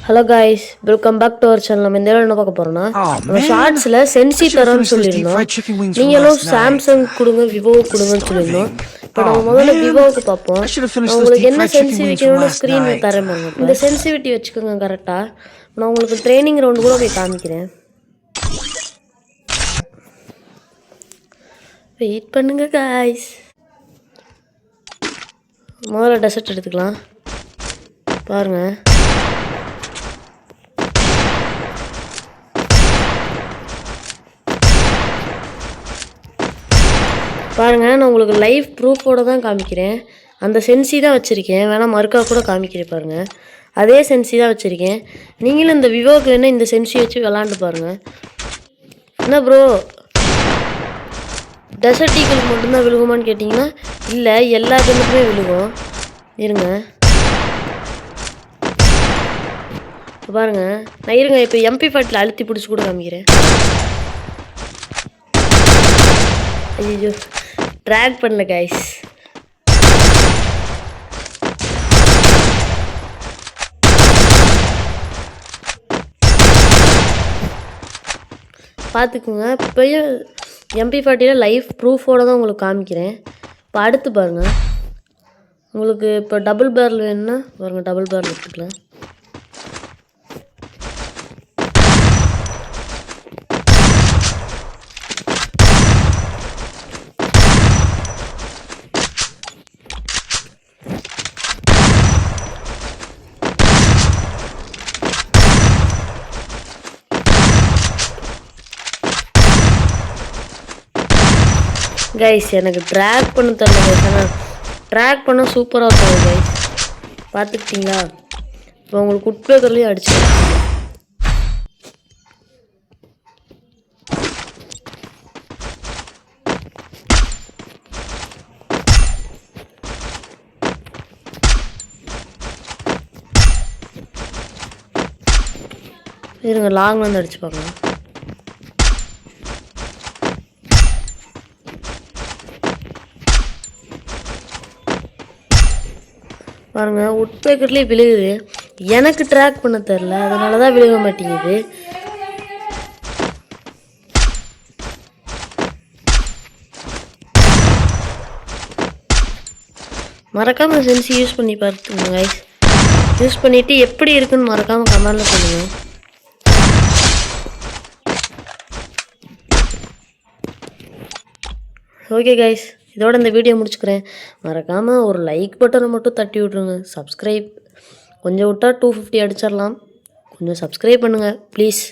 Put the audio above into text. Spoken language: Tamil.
Hello guys, welcome back to our channel. நம்ம இந்த என்ன பார்க்க போறோம்னா, நம்ம ஷார்ட்ஸில் சென்சி தரோன்னு சொல்லியிருந்தோம். நீங்களும் சாம்சங் கொடுங்க, விவோ கொடுங்கன்னு சொல்லியிருந்தோம். இப்போ நம்ம முதல்ல விவோவுக்கு பார்ப்போம். உங்களுக்கு என்ன சென்சி வைக்கணும்னு ஸ்க்ரீன் தரேன் பாருங்க. இந்த சென்சிவிட்டி வச்சுக்கோங்க கரெக்டாக. நான் உங்களுக்கு ட்ரைனிங் ரவுண்டு கூட போய் காமிக்கிறேன். வெயிட் பண்ணுங்க காய்ஸ். முதல்ல டெசர்ட் எடுத்துக்கலாம் பாருங்கள். பாருங்கள், நான் உங்களுக்கு லைவ் ப்ரூஃபோடு தான் காமிக்கிறேன். அந்த சென்சி தான் வச்சுருக்கேன். வேணால் மறுக்கா கூட காமிக்கிறேன் பாருங்கள். அதே சென்சி தான் வச்சுருக்கேன். நீங்களும் இந்த விவோக்கு வேணால் இந்த சென்சி வச்சு விளாண்டு பாருங்கள். என்ன ப்ரோ, டெசர்ட் ஈகிளுக்கு மட்டும்தான் விழுகுமான்னு கேட்டிங்கன்னா இல்லை, எல்லா கண்ணுக்குமே விழுகும். இருங்க பாருங்கள், நான் இருங்க இப்போ MP40 அழுத்தி பிடிச்சி கூட காமிக்கிறேன். ஐயோ, ட்ராக் பண்ணல கைஸ். பார்த்துக்குங்க, இப்போயும் MP40 லைவ் ப்ரூஃபோடு தான் உங்களுக்கு காமிக்கிறேன். இப்போ அடுத்து பாருங்கள், உங்களுக்கு இப்போ டபுள் பேரல் வேணும்னா பாருங்கள், டபுள் பேரல் எடுத்துக்கலாம். கைஸ், எனக்கு ட்ராக் பண்ண தெரியல கைஸ், ஆனால் ட்ராக் பண்ண சூப்பராக இருக்கும் கைஸ். பார்த்துக்கிட்டிங்களா? இப்போ உங்களுக்கு உட்பேக்கர்லேயும் அடிச்சு இருங்க, லாங் வந்து அடிச்சு பார்க்கலாம். பாருங்கள், உட்பேக்கர்லேயே விழுகுது. எனக்கு ட்ராக் பண்ண தெரில, அதனால தான் விழுக மாட்டேங்குது. மறக்காமல் சென்சி யூஸ் பண்ணி பார்த்துங்க கைஸ். யூஸ் பண்ணிவிட்டு எப்படி இருக்குன்னு மறக்காமல் கமெண்டில் சொல்லுங்கள். ஓகே கைஸ், இதோட இந்த வீடியோ முடிச்சுக்கிறேன். மறக்காமல் ஒரு லைக் பட்டனை மட்டும் தட்டி விட்ருங்க. சப்ஸ்கிரைப் கொஞ்சம் விட்டால் 250 அடிச்சிடலாம். கொஞ்சம் சப்ஸ்கிரைப் பண்ணுங்கள் ப்ளீஸ்.